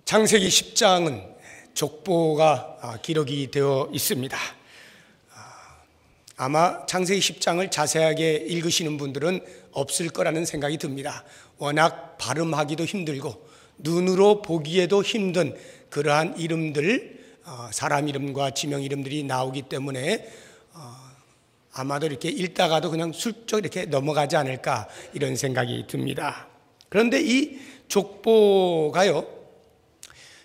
창세기 10장은 족보가 기록이 되어 있습니다. 아마 창세기 10장을 자세하게 읽으시는 분들은 없을 거라는 생각이 듭니다. 워낙 발음하기도 힘들고 눈으로 보기에도 힘든 그러한 이름들, 사람 이름과 지명 이름들이 나오기 때문에 아마도 이렇게 읽다가도 그냥 슬쩍 이렇게 넘어가지 않을까 이런 생각이 듭니다. 그런데 이 족보가요,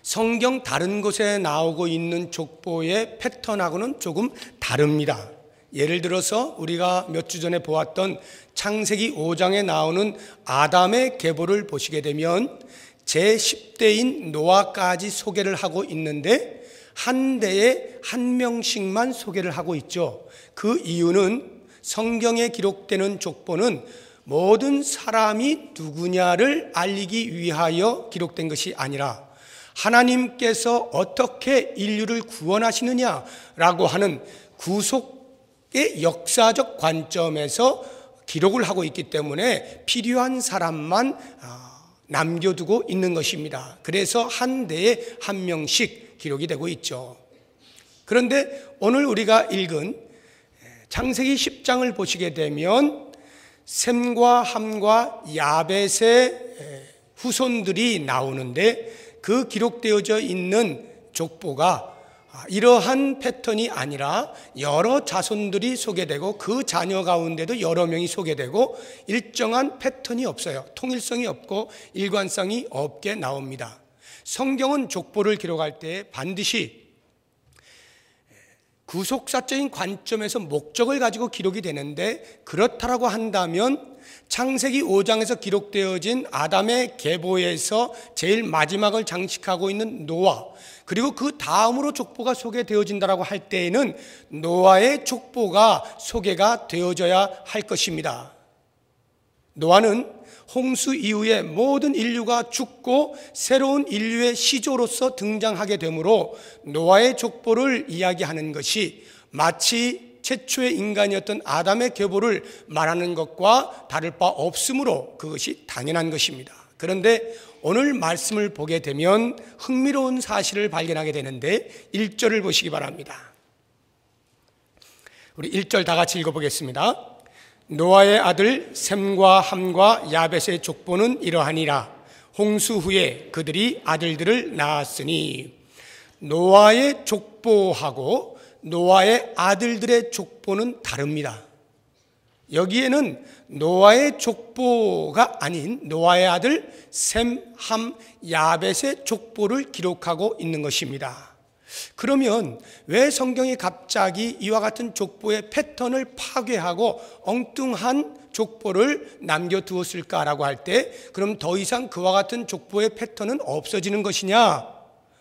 성경 다른 곳에 나오고 있는 족보의 패턴하고는 조금 다릅니다. 예를 들어서 우리가 몇 주 전에 보았던 창세기 5장에 나오는 아담의 계보를 보시게 되면 제10대인 노아까지 소개를 하고 있는데 한 대에 한 명씩만 소개를 하고 있죠. 그 이유는 성경에 기록되는 족보는 모든 사람이 누구냐를 알리기 위하여 기록된 것이 아니라 하나님께서 어떻게 인류를 구원하시느냐라고 하는 구속의 역사적 관점에서 기록을 하고 있기 때문에 필요한 사람만 남겨두고 있는 것입니다. 그래서 한 대에 한 명씩 기록이 되고 있죠. 그런데 오늘 우리가 읽은 창세기 10장을 보시게 되면 셈과 함과 야벳의 후손들이 나오는데 그 기록되어져 있는 족보가 이러한 패턴이 아니라 여러 자손들이 소개되고 그 자녀 가운데도 여러 명이 소개되고 일정한 패턴이 없어요. 통일성이 없고 일관성이 없게 나옵니다. 성경은 족보를 기록할 때 반드시 구속사적인 관점에서 목적을 가지고 기록이 되는데, 그렇다라고 한다면 창세기 5장에서 기록되어진 아담의 계보에서 제일 마지막을 장식하고 있는 노아, 그리고 그 다음으로 족보가 소개되어진다라고 할 때에는 노아의 족보가 소개가 되어져야 할 것입니다. 노아는 홍수 이후에 모든 인류가 죽고 새로운 인류의 시조로서 등장하게 되므로 노아의 족보를 이야기하는 것이 마치 최초의 인간이었던 아담의 계보를 말하는 것과 다를 바 없으므로 그것이 당연한 것입니다. 그런데 오늘 말씀을 보게 되면 흥미로운 사실을 발견하게 되는데 1절을 보시기 바랍니다. 우리 1절 다 같이 읽어보겠습니다. 노아의 아들 셈과 함과 야벳의 족보는 이러하니라. 홍수 후에 그들이 아들들을 낳았으니. 노아의 족보하고 노아의 아들들의 족보는 다릅니다. 여기에는 노아의 족보가 아닌 노아의 아들 셈, 함, 야벳의 족보를 기록하고 있는 것입니다. 그러면 왜 성경이 갑자기 이와 같은 족보의 패턴을 파괴하고 엉뚱한 족보를 남겨두었을까라고 할 때, 그럼 더 이상 그와 같은 족보의 패턴은 없어지는 것이냐?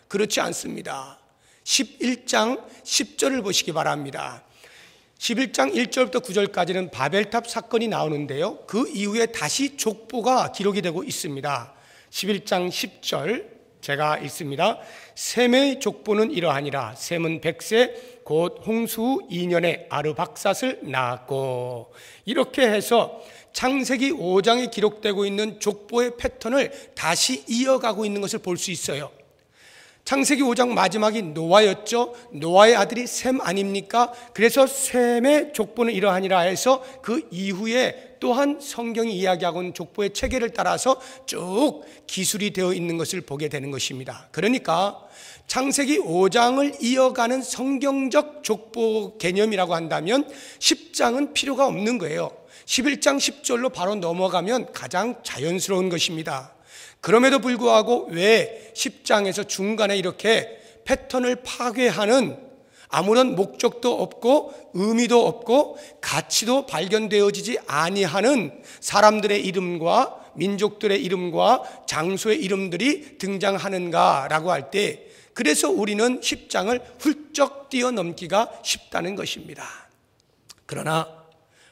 그렇지 않습니다. 11장 10절을 보시기 바랍니다. 11장 1절부터 9절까지는 바벨탑 사건이 나오는데요, 그 이후에 다시 족보가 기록이 되고 있습니다. 11장 10절 제가 읽습니다. 셈의 족보는 이러하니라. 셈은 100세 곧 홍수 후 2년에 아르박삿을 낳았고. 이렇게 해서 창세기 5장에 기록되고 있는 족보의 패턴을 다시 이어가고 있는 것을 볼 수 있어요. 창세기 5장 마지막이 노아였죠. 노아의 아들이 셈 아닙니까? 그래서 셈의 족보는 이러하니라 해서 그 이후에 또한 성경이 이야기하고 있는 족보의 체계를 따라서 쭉 기술이 되어 있는 것을 보게 되는 것입니다. 그러니까 창세기 5장을 이어가는 성경적 족보 개념이라고 한다면 10장은 필요가 없는 거예요. 11장 10절로 바로 넘어가면 가장 자연스러운 것입니다. 그럼에도 불구하고 왜 10장에서 중간에 이렇게 패턴을 파괴하는 아무런 목적도 없고 의미도 없고 가치도 발견되어지지 아니하는 사람들의 이름과 민족들의 이름과 장소의 이름들이 등장하는가라고 할 때, 그래서 우리는 10장을 훌쩍 뛰어넘기가 쉽다는 것입니다. 그러나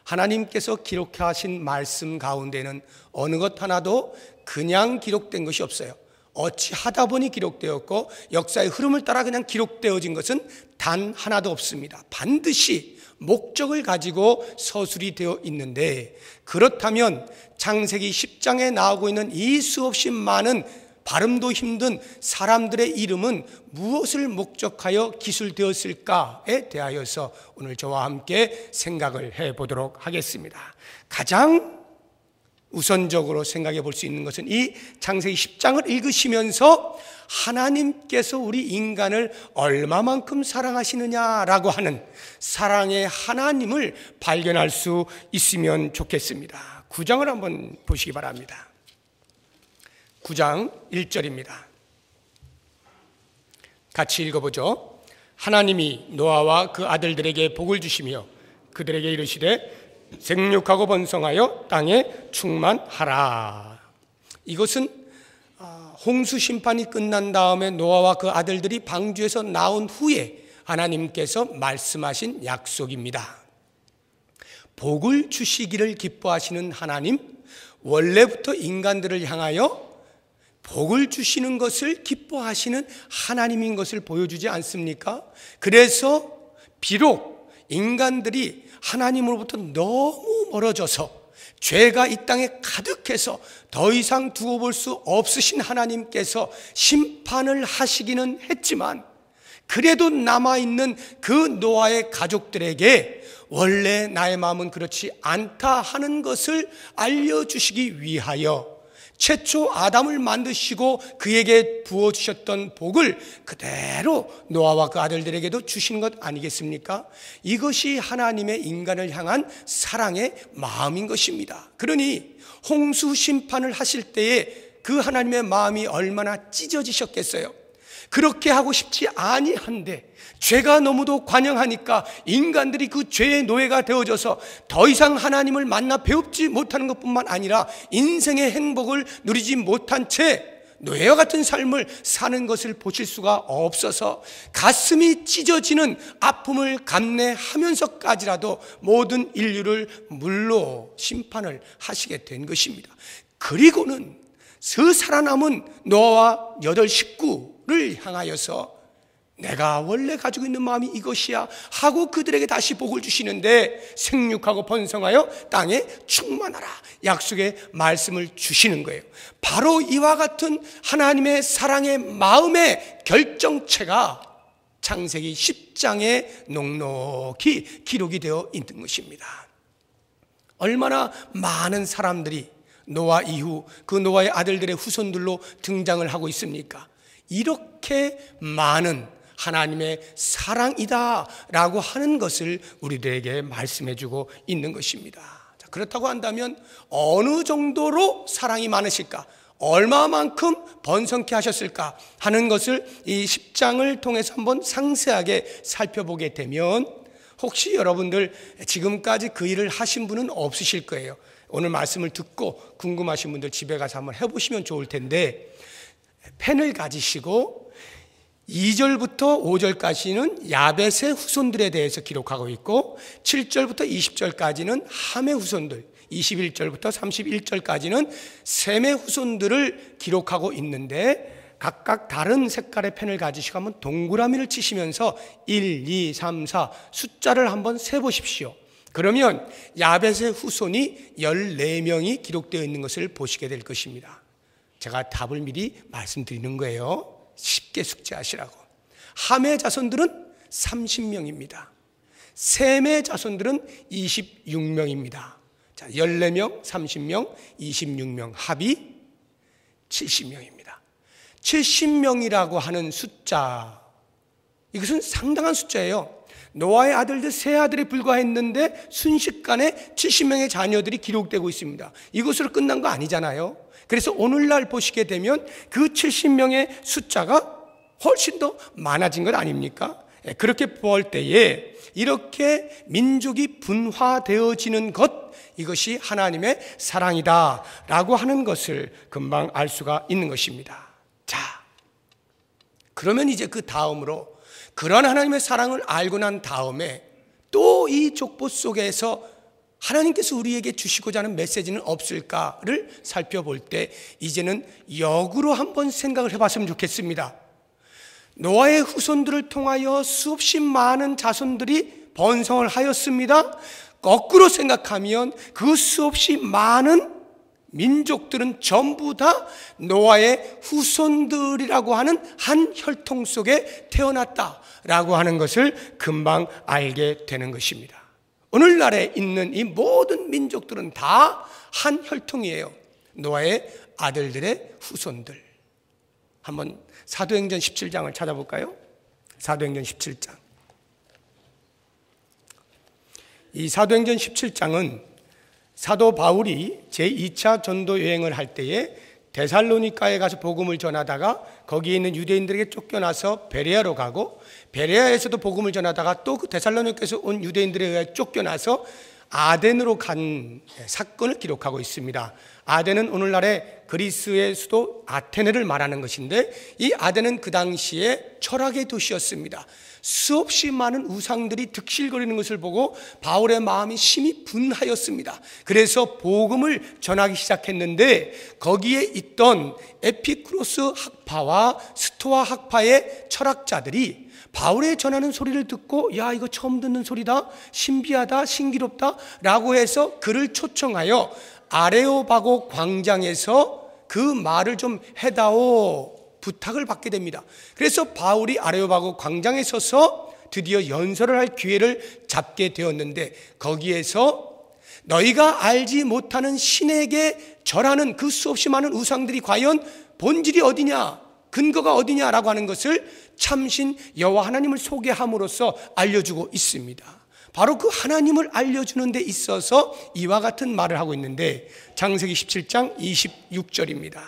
하나님께서 기록하신 말씀 가운데는 어느 것 하나도 그냥 기록된 것이 없어요. 어찌하다 보니 기록되었고 역사의 흐름을 따라 그냥 기록되어진 것은 단 하나도 없습니다. 반드시 목적을 가지고 서술이 되어 있는데, 그렇다면 창세기 10장에 나오고 있는 이 수없이 많은 발음도 힘든 사람들의 이름은 무엇을 목적하여 기술되었을까에 대하여서 오늘 저와 함께 생각을 해보도록 하겠습니다. 가장 우선적으로 생각해 볼 수 있는 것은 이 창세기 10장을 읽으시면서 하나님께서 우리 인간을 얼마만큼 사랑하시느냐라고 하는 사랑의 하나님을 발견할 수 있으면 좋겠습니다. 9장을 한번 보시기 바랍니다. 9장 1절입니다. 같이 읽어보죠. 하나님이 노아와 그 아들들에게 복을 주시며 그들에게 이르시되 생육하고 번성하여 땅에 충만하라. 이것은 홍수 심판이 끝난 다음에 노아와 그 아들들이 방주에서 나온 후에 하나님께서 말씀하신 약속입니다. 복을 주시기를 기뻐하시는 하나님, 원래부터 인간들을 향하여 복을 주시는 것을 기뻐하시는 하나님인 것을 보여주지 않습니까? 그래서 비록 인간들이 하나님으로부터 너무 멀어져서 죄가 이 땅에 가득해서 더 이상 두고 볼 수 없으신 하나님께서 심판을 하시기는 했지만 그래도 남아있는 그 노아의 가족들에게 원래 나의 마음은 그렇지 않다 하는 것을 알려주시기 위하여 최초 아담을 만드시고 그에게 부어주셨던 복을 그대로 노아와 그 아들들에게도 주신 것 아니겠습니까? 이것이 하나님의 인간을 향한 사랑의 마음인 것입니다. 그러니 홍수 심판을 하실 때에 그 하나님의 마음이 얼마나 찢어지셨겠어요. 그렇게 하고 싶지 아니한데 죄가 너무도 관영하니까 인간들이 그 죄의 노예가 되어져서 더 이상 하나님을 만나 배웁지 못하는 것뿐만 아니라 인생의 행복을 누리지 못한 채 노예와 같은 삶을 사는 것을 보실 수가 없어서 가슴이 찢어지는 아픔을 감내하면서까지라도 모든 인류를 물로 심판을 하시게 된 것입니다. 그리고는 그 살아남은 노아와 8 식구를 향하여서 내가 원래 가지고 있는 마음이 이것이야 하고 그들에게 다시 복을 주시는데 생육하고 번성하여 땅에 충만하라 약속의 말씀을 주시는 거예요. 바로 이와 같은 하나님의 사랑의 마음의 결정체가 창세기 10장에 넉넉히 기록이 되어 있는 것입니다. 얼마나 많은 사람들이 노아 이후 그 노아의 아들들의 후손들로 등장을 하고 있습니까? 이렇게 많은 하나님의 사랑이다 라고 하는 것을 우리들에게 말씀해 주고 있는 것입니다. 자, 그렇다고 한다면 어느 정도로 사랑이 많으실까? 얼마만큼 번성케 하셨을까 하는 것을 이 10장을 통해서 한번 상세하게 살펴보게 되면 혹시 여러분들 지금까지 그 일을 하신 분은 없으실 거예요. 오늘 말씀을 듣고 궁금하신 분들 집에 가서 한번 해보시면 좋을 텐데 펜을 가지시고 2절부터 5절까지는 야벳의 후손들에 대해서 기록하고 있고 7절부터 20절까지는 함의 후손들, 21절부터 31절까지는 셈의 후손들을 기록하고 있는데 각각 다른 색깔의 펜을 가지시고 한번 동그라미를 치시면서 1, 2, 3, 4 숫자를 한번 세보십시오. 그러면 야벳의 후손이 14명이 기록되어 있는 것을 보시게 될 것입니다. 제가 답을 미리 말씀드리는 거예요. 쉽게 숙지하시라고. 함의 자손들은 30명입니다. 셈의 자손들은 26명입니다. 자, 14명, 30명, 26명 합이 70명입니다. 70명이라고 하는 숫자, 이것은 상당한 숫자예요. 노아의 아들들 세 아들에 불과했는데 순식간에 70명의 자녀들이 기록되고 있습니다. 이것으로 끝난 거 아니잖아요. 그래서 오늘날 보시게 되면 그 70명의 숫자가 훨씬 더 많아진 것 아닙니까? 그렇게 볼 때에 이렇게 민족이 분화되어지는 것, 이것이 하나님의 사랑이다 라고 하는 것을 금방 알 수가 있는 것입니다. 자, 그러면 이제 그 다음으로 그런 하나님의 사랑을 알고 난 다음에 또 이 족보 속에서 하나님께서 우리에게 주시고자 하는 메시지는 없을까를 살펴볼 때 이제는 역으로 한번 생각을 해봤으면 좋겠습니다. 노아의 후손들을 통하여 수없이 많은 자손들이 번성을 하였습니다. 거꾸로 생각하면 그 수없이 많은 민족들은 전부 다 노아의 후손들이라고 하는 한 혈통 속에 태어났다라고 하는 것을 금방 알게 되는 것입니다. 오늘날에 있는 이 모든 민족들은 다 한 혈통이에요. 노아의 아들들의 후손들. 한번 사도행전 17장을 찾아볼까요? 사도행전 17장. 이 사도행전 17장은 사도 바울이 제2차 전도 여행을 할 때에 데살로니가에 가서 복음을 전하다가 거기에 있는 유대인들에게 쫓겨나서 베레아로 가고, 베레아에서도 복음을 전하다가 또 그 데살로니가에서 온 유대인들에 의해 쫓겨나서 아덴으로 간 사건을 기록하고 있습니다. 아덴은 오늘날의 그리스의 수도 아테네를 말하는 것인데, 이 아덴은 그 당시에 철학의 도시였습니다. 수없이 많은 우상들이 득실거리는 것을 보고 바울의 마음이 심히 분하였습니다. 그래서 복음을 전하기 시작했는데, 거기에 있던 에피쿠로스 학파와 스토아 학파의 철학자들이 바울의 전하는 소리를 듣고, 야, 이거 처음 듣는 소리다, 신비하다, 신기롭다 라고 해서 그를 초청하여 아레오바고 광장에서 그 말을 좀 해다오 부탁을 받게 됩니다. 그래서 바울이 아레오바고 광장에 서서 드디어 연설을 할 기회를 잡게 되었는데, 거기에서 너희가 알지 못하는 신에게 절하는 그 수없이 많은 우상들이 과연 본질이 어디냐, 근거가 어디냐라고 하는 것을 참신 여호와 하나님을 소개함으로써 알려주고 있습니다. 바로 그 하나님을 알려주는 데 있어서 이와 같은 말을 하고 있는데, 창세기 17장 26절입니다.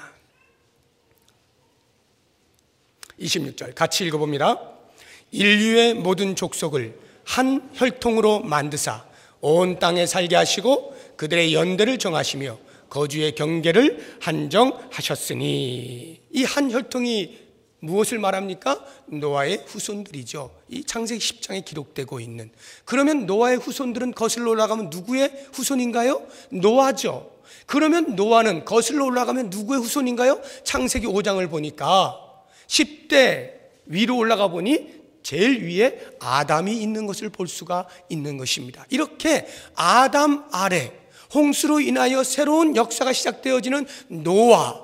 26절 같이 읽어봅니다. 인류의 모든 족속을 한 혈통으로 만드사 온 땅에 살게 하시고 그들의 연대를 정하시며 거주의 경계를 한정하셨으니. 이 한 혈통이 무엇을 말합니까? 노아의 후손들이죠. 이 창세기 10장에 기록되고 있는. 그러면 노아의 후손들은 거슬러 올라가면 누구의 후손인가요? 노아죠. 그러면 노아는 거슬러 올라가면 누구의 후손인가요? 창세기 5장을 보니까 10대 위로 올라가 보니 제일 위에 아담이 있는 것을 볼 수가 있는 것입니다. 이렇게 아담 아래 홍수로 인하여 새로운 역사가 시작되어지는 노아,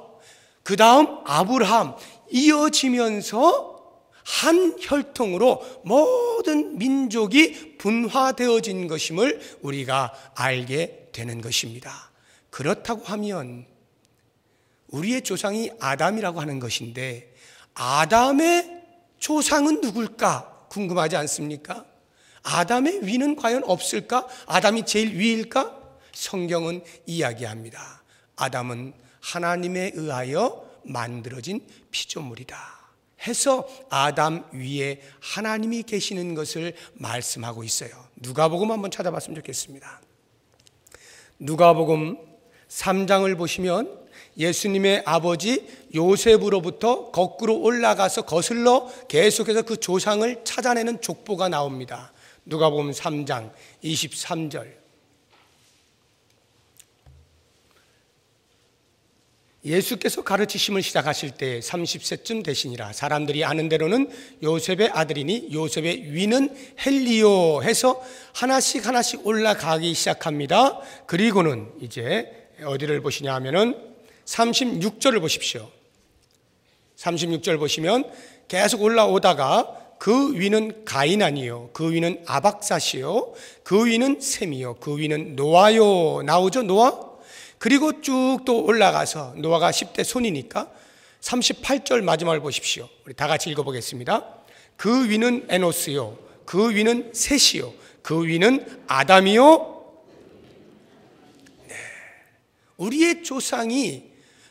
그 다음 아브라함, 이어지면서 한 혈통으로 모든 민족이 분화되어진 것임을 우리가 알게 되는 것입니다. 그렇다고 하면 우리의 조상이 아담이라고 하는 것인데, 아담의 조상은 누굴까 궁금하지 않습니까? 아담의 위는 과연 없을까? 아담이 제일 위일까? 성경은 이야기합니다. 아담은 하나님에 의하여 만들어진 피조물이다 해서 아담 위에 하나님이 계시는 것을 말씀하고 있어요. 누가복음 한번 찾아봤으면 좋겠습니다. 누가복음 3장을 보시면 예수님의 아버지 요셉으로부터 거꾸로 올라가서 거슬러 계속해서 그 조상을 찾아내는 족보가 나옵니다. 누가복음 3장 23절. 예수께서 가르치심을 시작하실 때 30세쯤 되시니라. 사람들이 아는 대로는 요셉의 아들이니 요셉의 위는 헬리오 해서 하나씩 하나씩 올라가기 시작합니다. 그리고는 이제 어디를 보시냐 하면은 36절을 보십시오. 36절 보시면 계속 올라오다가 그 위는 가이난이요, 그 위는 아박삿이요, 그 위는 셈이요, 그 위는 노아요 나오죠. 노아. 그리고 쭉 또 올라가서 노아가 10대 손이니까 38절 마지막을 보십시오. 우리 다 같이 읽어보겠습니다. 그 위는 에노스요, 그 위는 셋이요, 그 위는 아담이요. 네. 우리의 조상이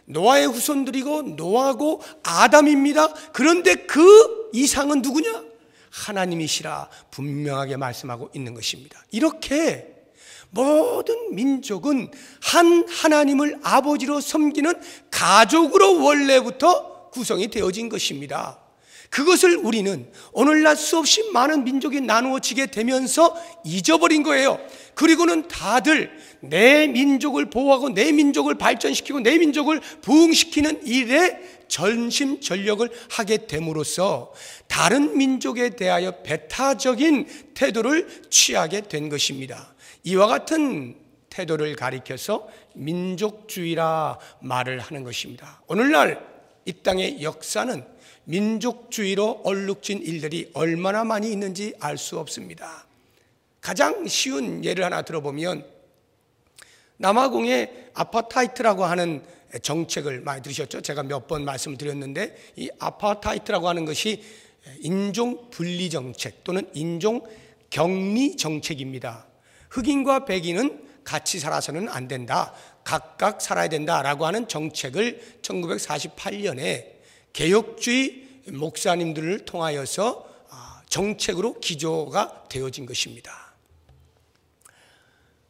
노아의 후손들이고 노아고 아담입니다. 그런데 그 이상은 누구냐? 하나님이시라 분명하게 말씀하고 있는 것입니다. 이렇게 모든 민족은 한 하나님을 아버지로 섬기는 가족으로 원래부터 구성이 되어진 것입니다. 그것을 우리는 오늘날 수없이 많은 민족이 나누어지게 되면서 잊어버린 거예요. 그리고는 다들 내 민족을 보호하고 내 민족을 발전시키고 내 민족을 부흥시키는 일에 전심전력을 하게 됨으로써 다른 민족에 대하여 배타적인 태도를 취하게 된 것입니다. 이와 같은 태도를 가리켜서 민족주의라 말을 하는 것입니다. 오늘날 이 땅의 역사는 민족주의로 얼룩진 일들이 얼마나 많이 있는지 알 수 없습니다. 가장 쉬운 예를 하나 들어보면 남아공의 아파타이트라고 하는 정책을 많이 들으셨죠? 제가 몇 번 말씀을 드렸는데 이 아파타이트라고 하는 것이 인종 분리 정책 또는 인종 격리 정책입니다. 흑인과 백인은 같이 살아서는 안 된다. 각각 살아야 된다라고 하는 정책을 1948년에 개혁주의 목사님들을 통하여서 정책으로 기조가 되어진 것입니다.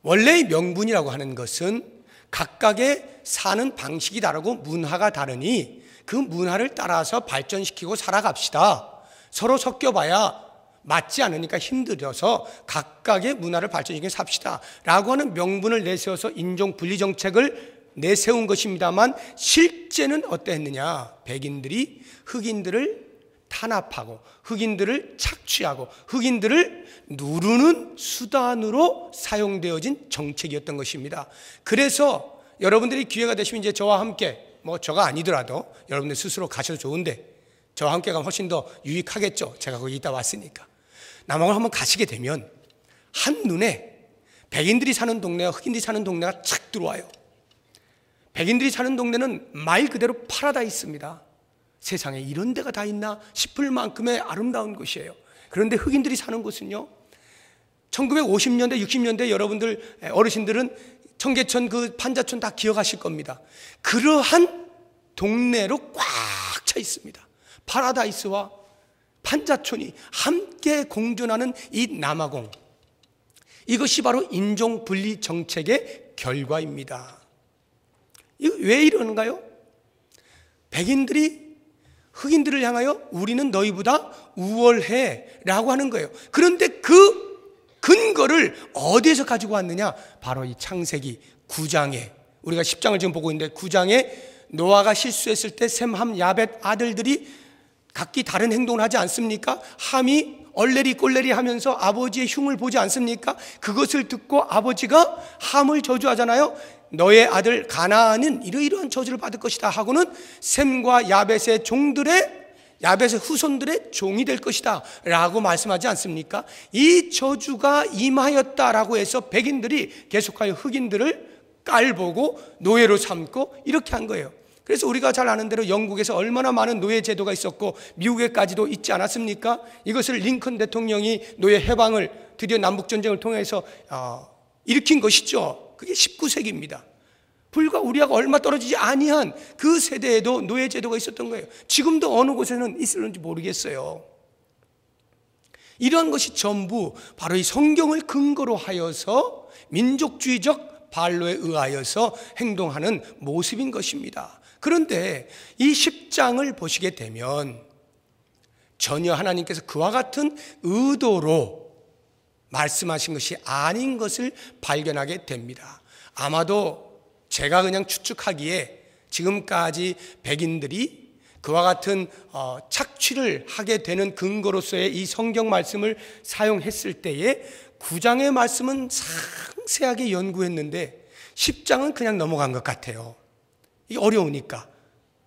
원래의 명분이라고 하는 것은 각각의 사는 방식이 다르고 문화가 다르니 그 문화를 따라서 발전시키고 살아갑시다. 서로 섞여봐야 맞지 않으니까 힘들어서 각각의 문화를 발전시키고 삽시다 라고 하는 명분을 내세워서 인종 분리 정책을 내세운 것입니다만 실제는 어떠했느냐. 백인들이 흑인들을 탄압하고 흑인들을 착취하고 흑인들을 누르는 수단으로 사용되어진 정책이었던 것입니다. 그래서 여러분들이 기회가 되시면 이제 저와 함께, 저가 아니더라도 여러분들 스스로 가셔도 좋은데 저와 함께 가면 훨씬 더 유익하겠죠. 제가 거기 있다 왔으니까. 남아공을 한번 가시게 되면 한눈에 백인들이 사는 동네와 흑인들이 사는 동네가 착 들어와요. 백인들이 사는 동네는 말 그대로 파라다이스입니다. 세상에 이런 데가 다 있나 싶을 만큼의 아름다운 곳이에요. 그런데 흑인들이 사는 곳은요, 1950년대 60년대 여러분들 어르신들은 청계천 그 판자촌 다 기억하실 겁니다. 그러한 동네로 꽉 차 있습니다. 파라다이스와 판자촌이 함께 공존하는 이 남아공, 이것이 바로 인종분리 정책의 결과입니다. 이거 왜 이러는가요? 백인들이 흑인들을 향하여 우리는 너희보다 우월해 라고 하는 거예요. 그런데 그 근거를 어디에서 가지고 왔느냐? 바로 이 창세기 9장에, 우리가 10장을 지금 보고 있는데 9장에 노아가 실수했을 때 셈, 함, 야벳 아들들이 각기 다른 행동을 하지 않습니까? 함이 얼레리 꼴레리 하면서 아버지의 흉을 보지 않습니까? 그것을 듣고 아버지가 함을 저주하잖아요. 너의 아들 가나안은 이러이러한 저주를 받을 것이다 하고는 셈과 야벳의 야벳의 후손들의 종이 될 것이다 라고 말씀하지 않습니까? 이 저주가 임하였다라고 해서 백인들이 계속하여 흑인들을 깔보고 노예로 삼고 이렇게 한 거예요. 그래서 우리가 잘 아는 대로 영국에서 얼마나 많은 노예 제도가 있었고 미국에까지도 있지 않았습니까? 이것을 링컨 대통령이 노예 해방을 드디어 남북전쟁을 통해서 일으킨 것이죠. 그게 19세기입니다. 불과 우리하고 얼마 떨어지지 아니한 그 세대에도 노예 제도가 있었던 거예요. 지금도 어느 곳에는 있을는지 모르겠어요. 이러한 것이 전부 바로 이 성경을 근거로 하여서 민족주의적 반로에 의하여서 행동하는 모습인 것입니다. 그런데 이 10장을 보시게 되면 전혀 하나님께서 그와 같은 의도로 말씀하신 것이 아닌 것을 발견하게 됩니다. 아마도 제가 그냥 추측하기에 지금까지 백인들이 그와 같은 착취를 하게 되는 근거로서의 이 성경 말씀을 사용했을 때에 9장의 말씀은 상세하게 연구했는데 10장은 그냥 넘어간 것 같아요. 이게 어려우니까,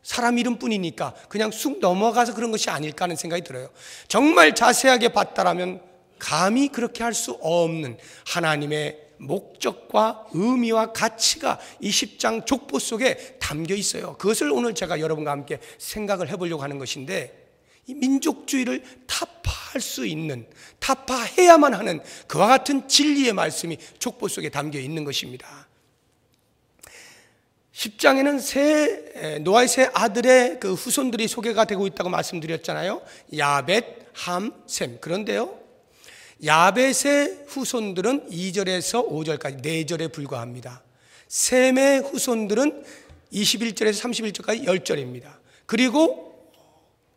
사람 이름뿐이니까 그냥 쑥 넘어가서 그런 것이 아닐까 하는 생각이 들어요. 정말 자세하게 봤다라면 감히 그렇게 할 수 없는 하나님의 목적과 의미와 가치가 이 10장 족보 속에 담겨 있어요. 그것을 오늘 제가 여러분과 함께 생각을 해보려고 하는 것인데, 이 민족주의를 타파할 수 있는, 타파해야만 하는 그와 같은 진리의 말씀이 족보 속에 담겨 있는 것입니다. 10장에는 노아의 세 아들의 그 후손들이 소개가 되고 있다고 말씀드렸잖아요. 야벳, 함, 셈. 그런데요, 야벳의 후손들은 2절에서 5절까지 4절에 불과합니다. 셈의 후손들은 21절에서 31절까지 10절입니다. 그리고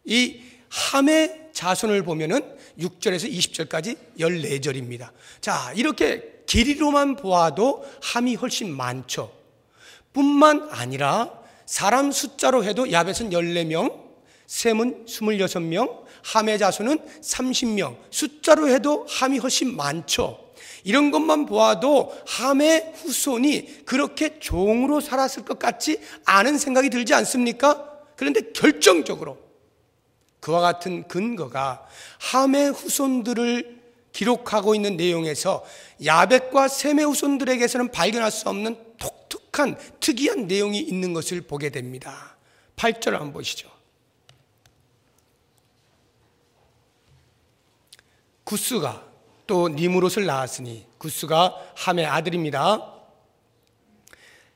이 함의 자손을 보면은 6절에서 20절까지 14절입니다. 자, 이렇게 길이로만 보아도 함이 훨씬 많죠. 뿐만 아니라 사람 숫자로 해도 야벳은 14명, 셈은 26명, 함의 자손은 30명, 숫자로 해도 함이 훨씬 많죠. 이런 것만 보아도 함의 후손이 그렇게 종으로 살았을 것 같지 않은 생각이 들지 않습니까? 그런데 결정적으로 그와 같은 근거가 함의 후손들을 기록하고 있는 내용에서 야벳과 셈의 후손들에게서는 발견할 수 없는 독특한 특이한 내용이 있는 것을 보게 됩니다. 8절 한번 보시죠. 구스가 또 니므롯을 낳았으니, 구스가 함의 아들입니다.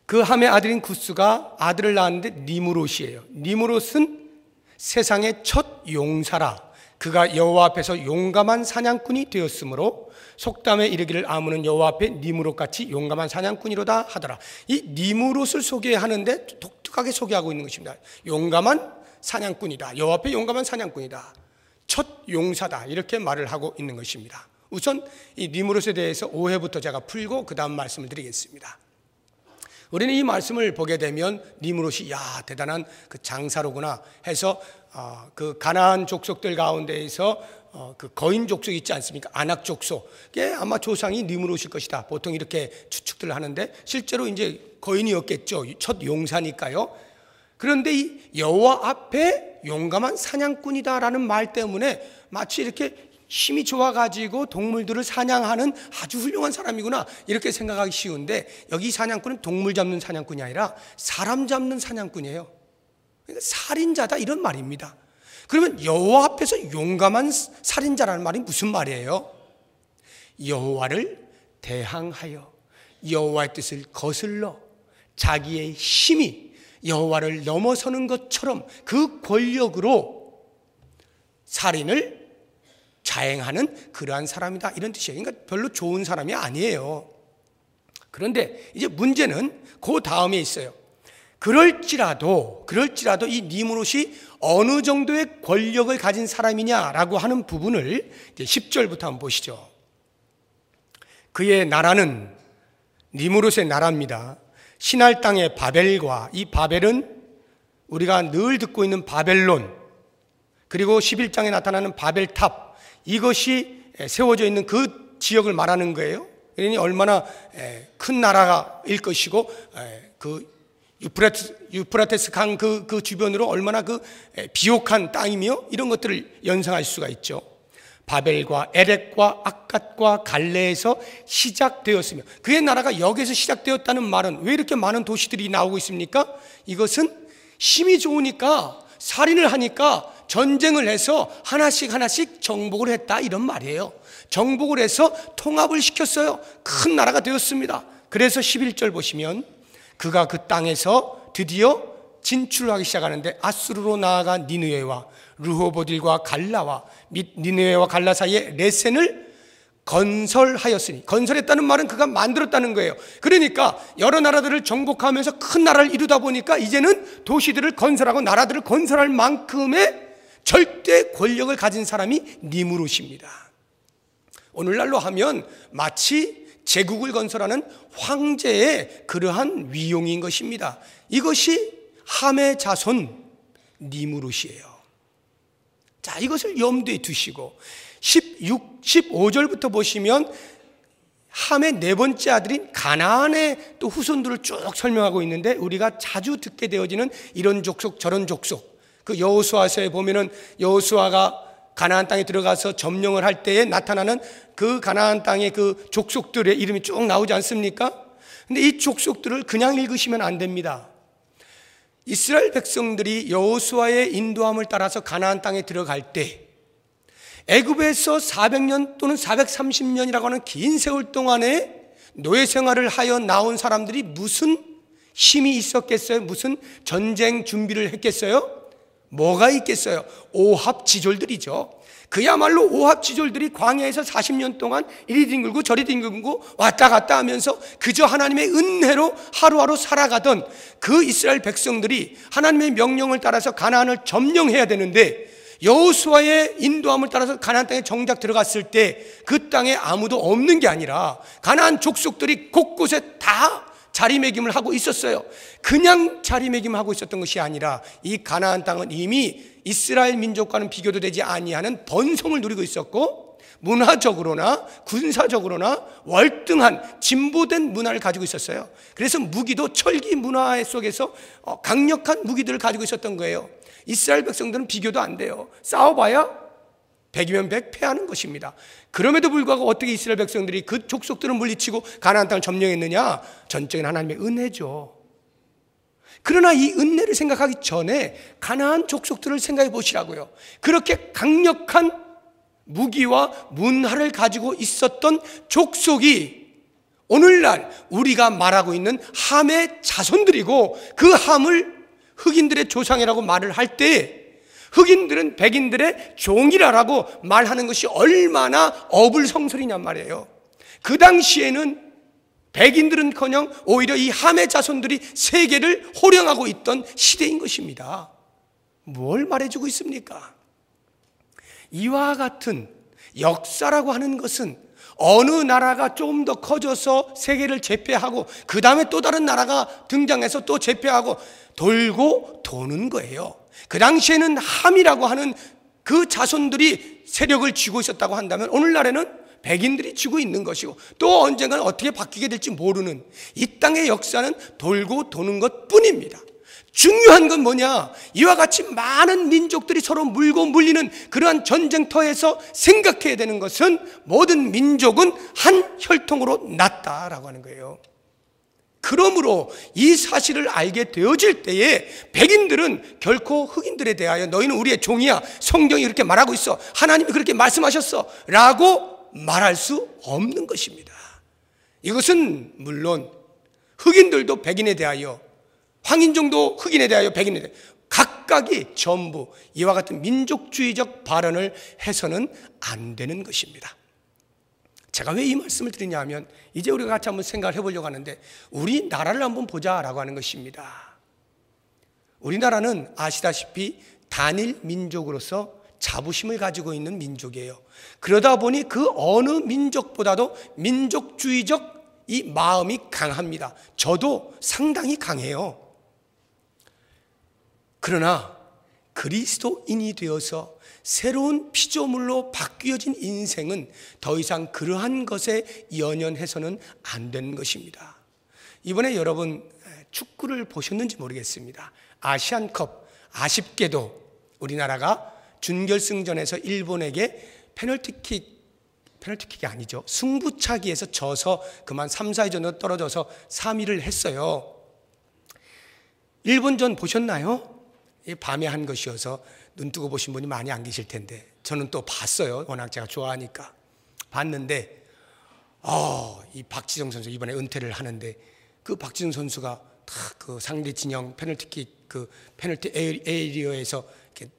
그 함의 아들인 구스가 아들을 낳았는데 니므롯이에요. 니므롯은 세상의 첫 용사라. 그가 여호와 앞에서 용감한 사냥꾼이 되었으므로 속담에 이르기를 아무는 여호와 앞에 니므롯같이 용감한 사냥꾼이로다 하더라. 이 니므롯을 소개하는데 독특하게 소개하고 있는 것입니다. 용감한 사냥꾼이다. 여호와 앞에 용감한 사냥꾼이다. 첫 용사다. 이렇게 말을 하고 있는 것입니다. 우선 이 니므롯에 대해서 오해부터 제가 풀고 그 다음 말씀을 드리겠습니다. 우리는 이 말씀을 보게 되면 니므롯이 대단한 그 장사로구나 해서 그 가나안 족속들 가운데에서 그 거인 족속 있지 않습니까? 아낙 족속의 아마 조상이 니므롯일 것이다. 보통 이렇게 추측들 하는데 실제로 이제 거인이었겠죠. 첫 용사니까요. 그런데 이 여호와 앞에 용감한 사냥꾼이다라는 말 때문에 마치 이렇게 힘이 좋아가지고 동물들을 사냥하는 아주 훌륭한 사람이구나 이렇게 생각하기 쉬운데, 여기 사냥꾼은 동물 잡는 사냥꾼이 아니라 사람 잡는 사냥꾼이에요. 그러니까 살인자다 이런 말입니다. 그러면 여호와 앞에서 용감한 살인자라는 말이 무슨 말이에요? 여호와를 대항하여 여호와의 뜻을 거슬러 자기의 힘이 여호와를 넘어서는 것처럼 그 권력으로 살인을 자행하는 그러한 사람이다 이런 뜻이에요. 그러니까 별로 좋은 사람이 아니에요. 그런데 이제 문제는 그 다음에 있어요. 그럴지라도 이 니므롯이 어느 정도의 권력을 가진 사람이냐라고 하는 부분을 이제 10절부터 한번 보시죠. 그의 나라는 니므롯의 나라입니다. 신할 땅의 바벨과, 이 바벨은 우리가 늘 듣고 있는 바벨론, 그리고 11장에 나타나는 바벨탑, 이것이 세워져 있는 그 지역을 말하는 거예요. 그러니 얼마나 큰 나라일 것이고, 그 유프라테스 강 그 주변으로 얼마나 그 비옥한 땅이며 이런 것들을 연상할 수가 있죠. 바벨과 에렉과 악갓과 갈레에서 시작되었으며, 그의 나라가 여기에서 시작되었다는 말은 왜 이렇게 많은 도시들이 나오고 있습니까? 이것은 힘이 좋으니까, 살인을 하니까 전쟁을 해서 하나씩 정복을 했다 이런 말이에요. 정복을 해서 통합을 시켰어요. 큰 나라가 되었습니다. 그래서 11절 보시면 그가 그 땅에서 드디어 진출하기 시작하는데, 아수르로 나아가 니느웨와 르호보딜과 갈라와 및 니느웨와 갈라 사이에 레센을 건설하였으니, 건설했다는 말은 그가 만들었다는 거예요. 그러니까 여러 나라들을 정복하면서 큰 나라를 이루다 보니까 이제는 도시들을 건설하고 나라들을 건설할 만큼의 절대 권력을 가진 사람이 니므롯입니다. 오늘날로 하면 마치 제국을 건설하는 황제의 그러한 위용인 것입니다. 이것이 함의 자손 니므롯이에요. 자, 이것을 염두에 두시고 15절부터 보시면 함의 네 번째 아들인 가나안의 또 후손들을 쭉 설명하고 있는데, 우리가 자주 듣게 되어지는 이런 족속 저런 족속, 그 여호수아서에 보면은 여호수아가 가나안 땅에 들어가서 점령을 할 때에 나타나는 그 가나안 땅의 그 족속들의 이름이 쭉 나오지 않습니까? 근데 이 족속들을 그냥 읽으시면 안 됩니다. 이스라엘 백성들이 여호수아의 인도함을 따라서 가나안 땅에 들어갈 때 애굽에서 400년 또는 430년이라고 하는 긴 세월 동안에 노예 생활을 하여 나온 사람들이 무슨 힘이 있었겠어요? 무슨 전쟁 준비를 했겠어요? 뭐가 있겠어요? 오합지졸들이죠. 그야말로 오합지졸들이 광야에서 40년 동안 이리 뒹굴고 저리 뒹굴고 왔다 갔다 하면서 그저 하나님의 은혜로 하루하루 살아가던 그 이스라엘 백성들이 하나님의 명령을 따라서 가나안을 점령해야 되는데, 여호수아의 인도함을 따라서 가나안 땅에 정작 들어갔을 때 그 땅에 아무도 없는 게 아니라 가나안 족속들이 곳곳에 다 자리매김을 하고 있었어요. 그냥 자리매김을 하고 있었던 것이 아니라 이 가나안 땅은 이미 이스라엘 민족과는 비교도 되지 아니하는 번성을 누리고 있었고, 문화적으로나 군사적으로나 월등한 진보된 문화를 가지고 있었어요. 그래서 무기도 철기 문화 속에서 강력한 무기들을 가지고 있었던 거예요. 이스라엘 백성들은 비교도 안 돼요. 싸워봐야 100이면 100 패하는 것입니다. 그럼에도 불구하고 어떻게 이스라엘 백성들이 그 족속들을 물리치고 가나안 땅을 점령했느냐? 전적인 하나님의 은혜죠. 그러나 이 은혜를 생각하기 전에 가나안 족속들을 생각해 보시라고요. 그렇게 강력한 무기와 문화를 가지고 있었던 족속이 오늘날 우리가 말하고 있는 함의 자손들이고, 그 함을 흑인들의 조상이라고 말을 할 때 흑인들은 백인들의 종이라고 말하는 것이 얼마나 어불성설이냔 말이에요. 그 당시에는 백인들은커녕 오히려 이 함의 자손들이 세계를 호령하고 있던 시대인 것입니다. 뭘 말해주고 있습니까? 이와 같은 역사라고 하는 것은 어느 나라가 좀 더 커져서 세계를 제패하고 그 다음에 또 다른 나라가 등장해서 또 제패하고 돌고 도는 거예요. 그 당시에는 함이라고 하는 그 자손들이 세력을 쥐고 있었다고 한다면 오늘날에는 백인들이 쥐고 있는 것이고, 또 언젠가는 어떻게 바뀌게 될지 모르는 이 땅의 역사는 돌고 도는 것뿐입니다. 중요한 건 뭐냐? 이와 같이 많은 민족들이 서로 물고 물리는 그러한 전쟁터에서 생각해야 되는 것은 모든 민족은 한 혈통으로 났다라고 하는 거예요. 그러므로 이 사실을 알게 되어질 때에 백인들은 결코 흑인들에 대하여 너희는 우리의 종이야, 성경이 그렇게 말하고 있어, 하나님이 그렇게 말씀하셨어 라고 말할 수 없는 것입니다. 이것은 물론 흑인들도 백인에 대하여, 황인종도 흑인에 대하여, 백인에 대하여 각각이 전부 이와 같은 민족주의적 발언을 해서는 안 되는 것입니다. 제가 왜 이 말씀을 드리냐 하면, 이제 우리가 같이 한번 생각을 해보려고 하는데 우리나라를 한번 보자라고 하는 것입니다. 우리나라는 아시다시피 단일 민족으로서 자부심을 가지고 있는 민족이에요. 그러다 보니 그 어느 민족보다도 민족주의적 이 마음이 강합니다. 저도 상당히 강해요. 그러나 그리스도인이 되어서 새로운 피조물로 바뀌어진 인생은 더 이상 그러한 것에 연연해서는 안 되는 것입니다. 이번에 여러분 축구를 보셨는지 모르겠습니다. 아시안컵, 아쉽게도 우리나라가 준결승전에서 일본에게 페널티킥이 아니죠, 승부차기에서 져서 그만 3, 4위전으로 떨어져서 3위를 했어요. 일본전 보셨나요? 밤에 한 것이어서 눈 뜨고 보신 분이 많이 안 계실 텐데 저는 또 봤어요. 워낙 제가 좋아하니까 봤는데, 이 박지성 선수 이번에 은퇴를 하는데, 그 박지성 선수가 딱 그 상대 진영 페널티킥, 그 페널티 에리어에서 이렇게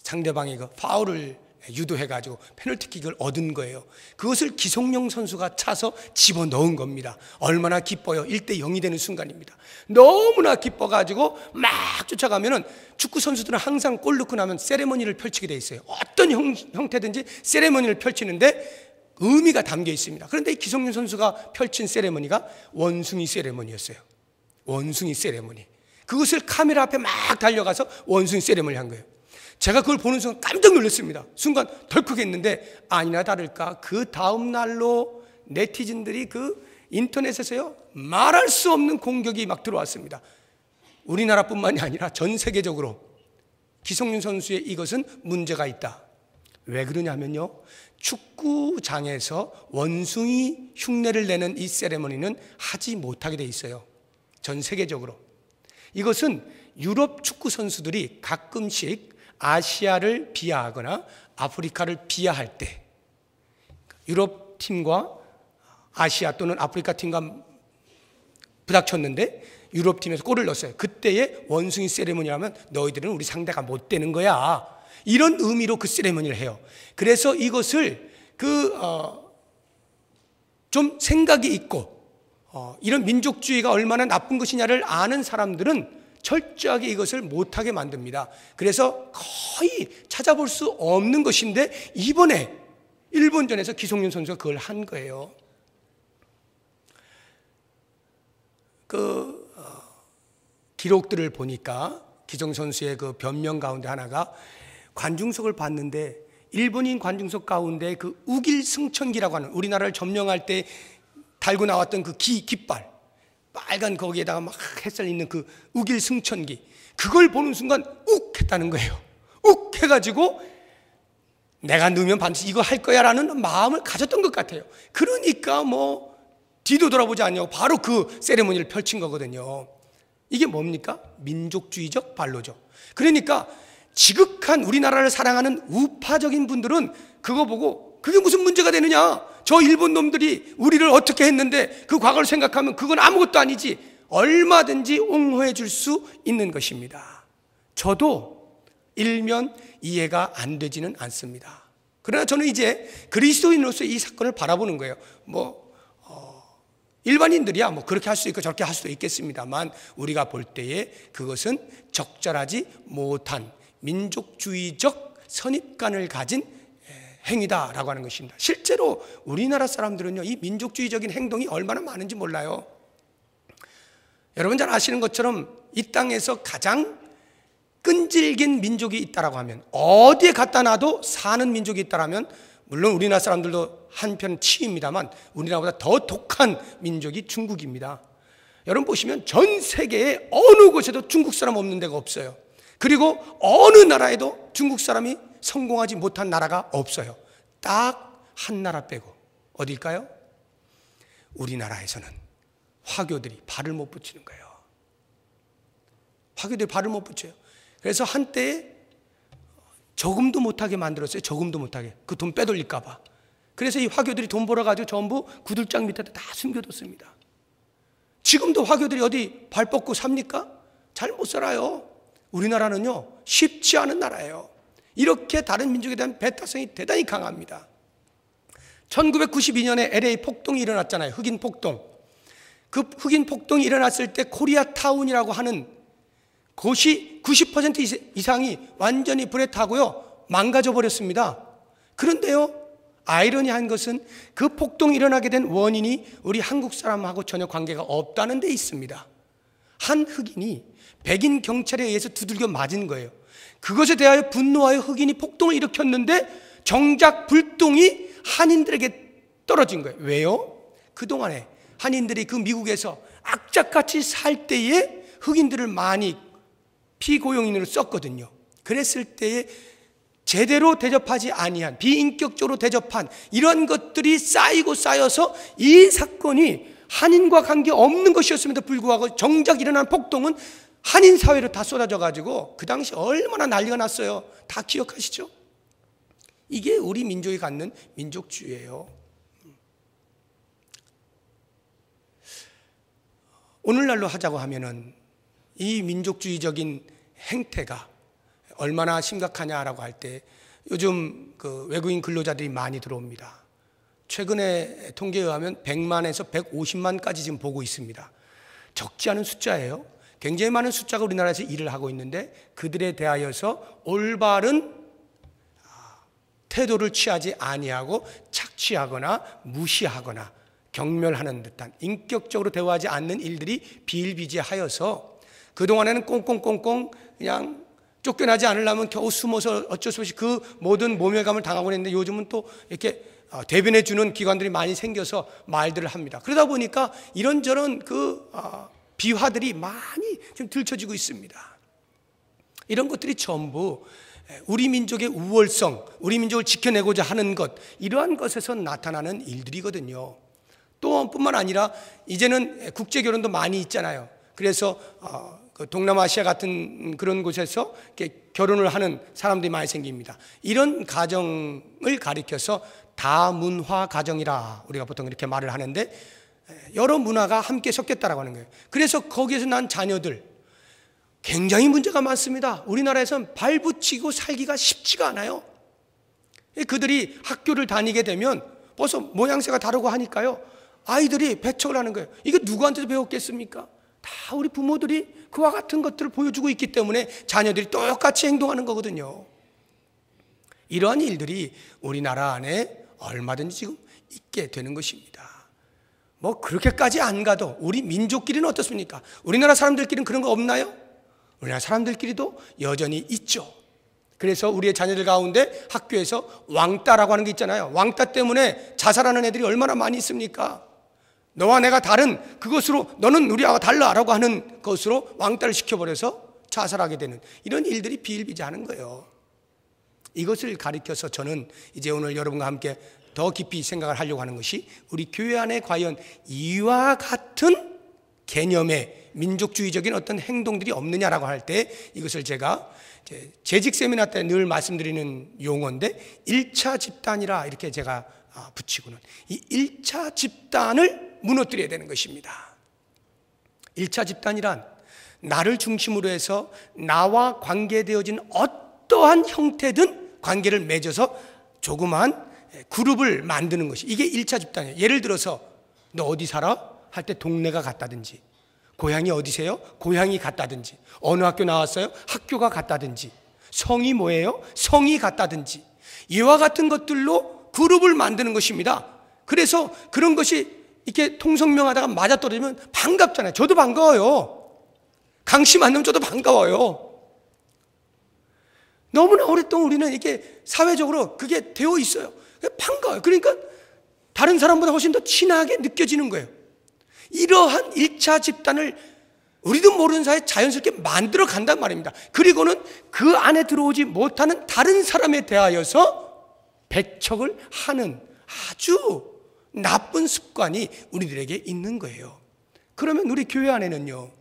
상대방이 그 파울을 유도해가지고 페널티킥을 얻은 거예요. 그것을 기성용 선수가 차서 집어넣은 겁니다. 얼마나 기뻐요. 1대0이 되는 순간입니다. 너무나 기뻐가지고 막 쫓아가면은, 축구 선수들은 항상 골 넣고 나면 세레머니를 펼치게 돼 있어요. 어떤 형태든지 세레머니를 펼치는데 의미가 담겨 있습니다. 그런데 기성용 선수가 펼친 세레머니가 원숭이 세레머니였어요. 원숭이 세레머니. 그것을 카메라 앞에 막 달려가서 원숭이 세레머니 한 거예요. 제가 그걸 보는 순간 깜짝 놀랐습니다. 순간 덜컥 했는데, 아니나 다를까 그 다음 날로 네티즌들이 그 인터넷에서요 말할 수 없는 공격이 막 들어왔습니다. 우리나라뿐만이 아니라 전 세계적으로 기성용 선수의 이것은 문제가 있다. 왜 그러냐면요, 축구장에서 원숭이 흉내를 내는 이 세레머니는 하지 못하게 돼 있어요. 전 세계적으로. 이것은 유럽 축구 선수들이 가끔씩 아시아를 비하하거나 아프리카를 비하할 때, 유럽 팀과 아시아 또는 아프리카 팀과 부닥쳤는데 유럽 팀에서 골을 넣었어요. 그때의 원숭이 세레머니라면 너희들은 우리 상대가 못 되는 거야, 이런 의미로 그 세레머니를 해요. 그래서 이것을 좀 생각이 있고 이런 민족주의가 얼마나 나쁜 것이냐를 아는 사람들은 철저하게 이것을 못하게 만듭니다. 그래서 거의 찾아볼 수 없는 것인데 이번에 일본전에서 기성용 선수가 그걸 한 거예요. 기록들을 보니까 기성 선수의 그 변명 가운데 하나가, 관중석을 봤는데 일본인 관중석 가운데 그 우길 승천기라고 하는, 우리나라를 점령할 때 달고 나왔던 그 깃발, 빨간 거기에다가 막 햇살 있는 그 우길 승천기, 그걸 보는 순간 욱 했다는 거예요. 욱 해가지고 내가 넣으면 반드시 이거 할 거야 라는 마음을 가졌던 것 같아요. 그러니까 뭐 뒤도 돌아보지 않냐고 바로 그 세레모니를 펼친 거거든요. 이게 뭡니까? 민족주의적 발로죠. 그러니까 지극한 우리나라를 사랑하는 우파적인 분들은 그거 보고 그게 무슨 문제가 되느냐, 저 일본 놈들이 우리를 어떻게 했는데 그 과거를 생각하면 그건 아무것도 아니지, 얼마든지 옹호해 줄 수 있는 것입니다. 저도 일면 이해가 안 되지는 않습니다. 그러나 저는 이제 그리스도인으로서 이 사건을 바라보는 거예요. 일반인들이야 뭐 그렇게 할 수 있고 저렇게 할 수도 있겠습니다만, 우리가 볼 때에 그것은 적절하지 못한 민족주의적 선입관을 가진 행위다라고 하는 것입니다. 실제로 우리나라 사람들은요, 이 민족주의적인 행동이 얼마나 많은지 몰라요. 여러분 잘 아시는 것처럼 이 땅에서 가장 끈질긴 민족이 있다라고 하면, 어디에 갖다 놔도 사는 민족이 있다라면, 물론 우리나라 사람들도 한편 치입니다만 우리나라보다 더 독한 민족이 중국입니다. 여러분 보시면 전 세계에 어느 곳에도 중국 사람 없는 데가 없어요. 그리고 어느 나라에도 중국 사람이 성공하지 못한 나라가 없어요. 딱 한 나라 빼고. 어딜까요? 우리나라에서는 화교들이 발을 못 붙이는 거예요. 화교들이 발을 못 붙여요. 그래서 한때에 저금도 못하게 만들었어요. 저금도 못하게. 그 돈 빼돌릴까 봐. 그래서 이 화교들이 돈 벌어가지고 전부 구들장 밑에 다 숨겨뒀습니다. 지금도 화교들이 어디 발 뻗고 삽니까? 잘 못 살아요. 우리나라는요, 쉽지 않은 나라예요. 이렇게 다른 민족에 대한 배타성이 대단히 강합니다. 1992년에 LA 폭동이 일어났잖아요. 흑인 폭동. 그 흑인 폭동이 일어났을 때 코리아타운이라고 하는 곳이 90% 이상이 완전히 불에 타고요, 망가져 버렸습니다. 그런데요, 아이러니한 것은 그 폭동이 일어나게 된 원인이 우리 한국 사람하고 전혀 관계가 없다는 데 있습니다. 한 흑인이 백인 경찰에 의해서 두들겨 맞은 거예요. 그것에 대하여 분노하여 흑인이 폭동을 일으켰는데 정작 불똥이 한인들에게 떨어진 거예요. 왜요? 그동안에 한인들이 그 미국에서 악착같이 살 때에 흑인들을 많이 피고용인으로 썼거든요. 그랬을 때에 제대로 대접하지 아니한, 비인격적으로 대접한 이런 것들이 쌓이고 쌓여서 이 사건이 한인과 관계없는 것이었음에도 불구하고 정작 일어난 폭동은 한인 사회로 다 쏟아져 가지고 그 당시 얼마나 난리가 났어요. 다 기억하시죠? 이게 우리 민족이 갖는 민족주의예요. 오늘날로 하자고 하면은 이 민족주의적인 행태가 얼마나 심각하냐라고 할 때, 요즘 그 외국인 근로자들이 많이 들어옵니다. 최근에 통계에 의하면 100만에서 150만까지 지금 보고 있습니다. 적지 않은 숫자예요. 굉장히 많은 숫자가 우리나라에서 일을 하고 있는데, 그들에 대하여서 올바른 태도를 취하지 아니하고 착취하거나 무시하거나 경멸하는 듯한, 인격적으로 대우하지 않는 일들이 비일비재하여서 그동안에는 꽁꽁꽁꽁 그냥 쫓겨나지 않으려면 겨우 숨어서 어쩔 수 없이 그 모든 모멸감을 당하고 있는데, 요즘은 또 이렇게 대변해 주는 기관들이 많이 생겨서 말들을 합니다. 그러다 보니까 이런저런 그 비화들이 많이 지금 들춰지고 있습니다. 이런 것들이 전부 우리 민족의 우월성, 우리 민족을 지켜내고자 하는 것, 이러한 것에서 나타나는 일들이거든요. 또 뿐만 아니라 이제는 국제 결혼도 많이 있잖아요. 그래서 그 동남아시아 같은 그런 곳에서 이렇게 결혼을 하는 사람들이 많이 생깁니다. 이런 가정을 가리켜서 다문화 가정이라 우리가 보통 이렇게 말을 하는데, 여러 문화가 함께 섞였다라고 하는 거예요. 그래서 거기에서 난 자녀들 굉장히 문제가 많습니다. 우리나라에서는 발붙이고 살기가 쉽지가 않아요. 그들이 학교를 다니게 되면 벌써 모양새가 다르고 하니까요, 아이들이 배척을 하는 거예요. 이거 누구한테서 배웠겠습니까? 다 우리 부모들이 그와 같은 것들을 보여주고 있기 때문에 자녀들이 똑같이 행동하는 거거든요. 이러한 일들이 우리나라 안에 얼마든지 지금 있게 되는 것입니다. 뭐 그렇게까지 안 가도 우리 민족끼리는 어떻습니까? 우리나라 사람들끼리는 그런 거 없나요? 우리나라 사람들끼리도 여전히 있죠. 그래서 우리의 자녀들 가운데 학교에서 왕따라고 하는 게 있잖아요. 왕따 때문에 자살하는 애들이 얼마나 많이 있습니까? 너와 내가 다른 그것으로, 너는 우리와 달라라고 하는 것으로 왕따를 시켜버려서 자살하게 되는 이런 일들이 비일비재하는 거예요. 이것을 가리켜서 저는 이제 오늘 여러분과 함께 더 깊이 생각을 하려고 하는 것이, 우리 교회 안에 과연 이와 같은 개념의 민족주의적인 어떤 행동들이 없느냐라고 할 때, 이것을 제가 재직 세미나 때 늘 말씀드리는 용어인데 1차 집단이라 이렇게 제가 붙이고는, 이 1차 집단을 무너뜨려야 되는 것입니다. 1차 집단이란 나를 중심으로 해서 나와 관계되어진 어떠한 형태든 관계를 맺어서 조그마한 그룹을 만드는 것이, 이게 1차 집단이에요. 예를 들어서 너 어디 살아? 할 때 동네가 같다든지, 고향이 어디세요? 고향이 같다든지, 어느 학교 나왔어요? 학교가 같다든지, 성이 뭐예요? 성이 같다든지, 이와 같은 것들로 그룹을 만드는 것입니다. 그래서 그런 것이 이렇게 통성명하다가 맞아떨어지면 반갑잖아요. 저도 반가워요. 강씨 만나면 저도 반가워요. 너무나 오랫동안 우리는 이렇게 사회적으로 그게 되어 있어요. 반가워요. 그러니까 다른 사람보다 훨씬 더 친하게 느껴지는 거예요. 이러한 1차 집단을 우리도 모르는 사이에 자연스럽게 만들어 간단 말입니다. 그리고는 그 안에 들어오지 못하는 다른 사람에 대하여서 배척을 하는 아주 나쁜 습관이 우리들에게 있는 거예요. 그러면 우리 교회 안에는요,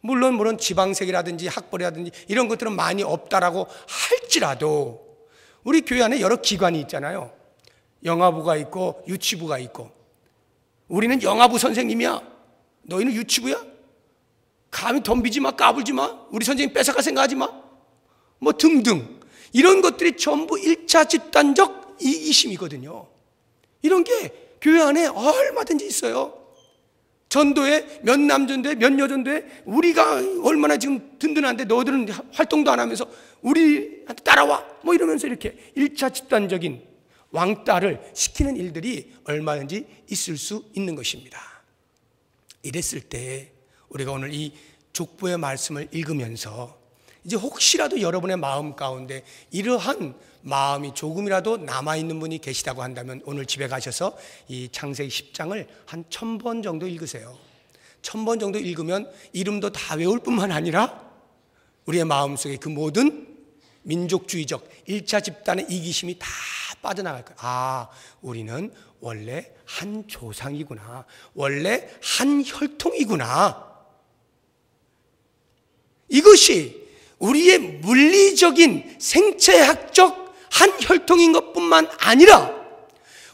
물론 지방색이라든지 학벌이라든지 이런 것들은 많이 없다라고 할지라도 우리 교회 안에 여러 기관이 있잖아요. 영화부가 있고 유치부가 있고, 우리는 영화부 선생님이야, 너희는 유치부야? 감히 덤비지 마, 까불지 마, 우리 선생님 뺏어갈 생각하지 마, 뭐 등등, 이런 것들이 전부 1차 집단적 이기심이거든요. 이런 게 교회 안에 얼마든지 있어요. 전도회, 몇 남전도회, 몇 여전도회, 우리가 얼마나 지금 든든한데 너희들은 활동도 안 하면서 우리한테 따라와, 뭐 이러면서 이렇게 1차 집단적인 왕따를 시키는 일들이 얼마든지 있을 수 있는 것입니다. 이랬을 때 우리가 오늘 이 족보의 말씀을 읽으면서 이제 혹시라도 여러분의 마음 가운데 이러한 마음이 조금이라도 남아있는 분이 계시다고 한다면, 오늘 집에 가셔서 이 창세기 10장을 한 1000번 정도 읽으세요. 1000번 정도 읽으면 이름도 다 외울 뿐만 아니라 우리의 마음속에 그 모든 민족주의적 1차 집단의 이기심이 다 빠져나갈 거예요. 아, 우리는 원래 한 조상이구나, 원래 한 혈통이구나. 이것이 우리의 물리적인 생체학적 한 혈통인 것뿐만 아니라,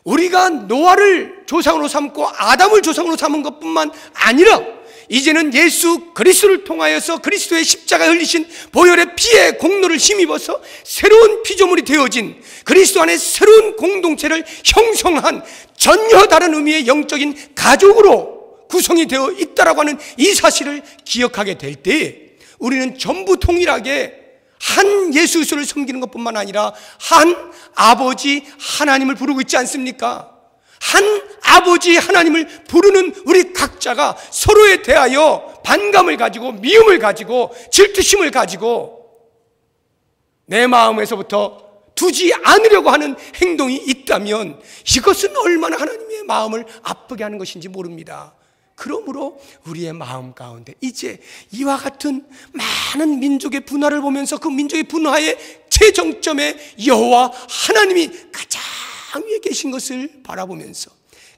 우리가 노아를 조상으로 삼고 아담을 조상으로 삼은 것뿐만 아니라, 이제는 예수 그리스도를 통하여서 그리스도의 십자가에 흘리신 보혈의 피의 공로를 힘입어서 새로운 피조물이 되어진 그리스도 안에 새로운 공동체를 형성한 전혀 다른 의미의 영적인 가족으로 구성이 되어 있다라고 하는 이 사실을 기억하게 될 때, 우리는 전부 동일하게 한 예수 그리스도를 섬기는 것뿐만 아니라 한 아버지 하나님을 부르고 있지 않습니까? 한 아버지 하나님을 부르는 우리 각자가 서로에 대하여 반감을 가지고, 미움을 가지고, 질투심을 가지고 내 마음에서부터 두지 않으려고 하는 행동이 있다면, 이것은 얼마나 하나님의 마음을 아프게 하는 것인지 모릅니다. 그러므로 우리의 마음 가운데 이제 이와 같은 많은 민족의 분화를 보면서 그 민족의 분화의 최정점에 여호와 하나님이 가장 위에 계신 것을 바라보면서,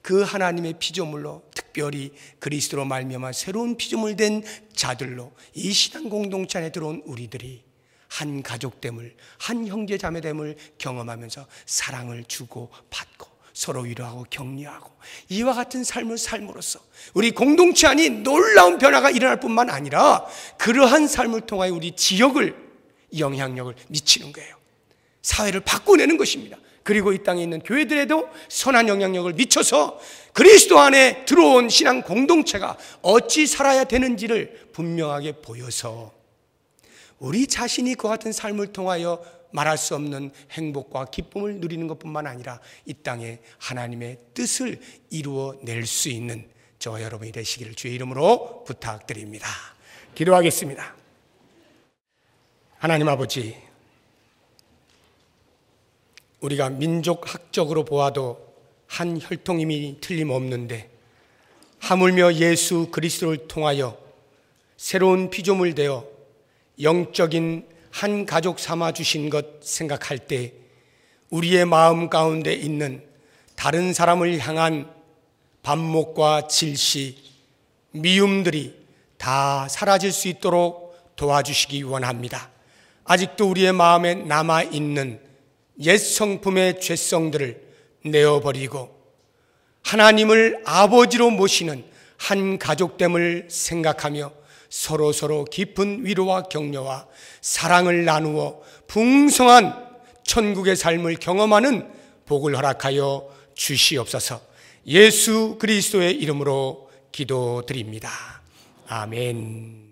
그 하나님의 피조물로, 특별히 그리스도로 말미암아 새로운 피조물 된 자들로 이 신앙 공동체 안에 들어온 우리들이 한 가족됨을, 한 형제자매됨을 경험하면서 사랑을 주고 받고 서로 위로하고 격려하고 이와 같은 삶을 삶으로써 우리 공동체 안이 놀라운 변화가 일어날 뿐만 아니라, 그러한 삶을 통하여 우리 지역을, 영향력을 미치는 거예요. 사회를 바꿔내는 것입니다. 그리고 이 땅에 있는 교회들에도 선한 영향력을 미쳐서 그리스도 안에 들어온 신앙 공동체가 어찌 살아야 되는지를 분명하게 보여서 우리 자신이 그 같은 삶을 통하여 말할 수 없는 행복과 기쁨을 누리는 것뿐만 아니라 이 땅에 하나님의 뜻을 이루어낼 수 있는 저와 여러분이 되시기를 주의 이름으로 부탁드립니다. 기도하겠습니다. 하나님 아버지, 우리가 민족학적으로 보아도 한 혈통임이 틀림없는데 하물며 예수 그리스도를 통하여 새로운 피조물 되어 영적인 한 가족 삼아 주신 것 생각할 때 우리의 마음 가운데 있는 다른 사람을 향한 반목과 질시, 미움들이 다 사라질 수 있도록 도와주시기 원합니다. 아직도 우리의 마음에 남아있는 옛 성품의 죄성들을 내어버리고 하나님을 아버지로 모시는 한 가족됨을 생각하며 서로 깊은 위로와 격려와 사랑을 나누어 풍성한 천국의 삶을 경험하는 복을 허락하여 주시옵소서. 예수 그리스도의 이름으로 기도드립니다. 아멘.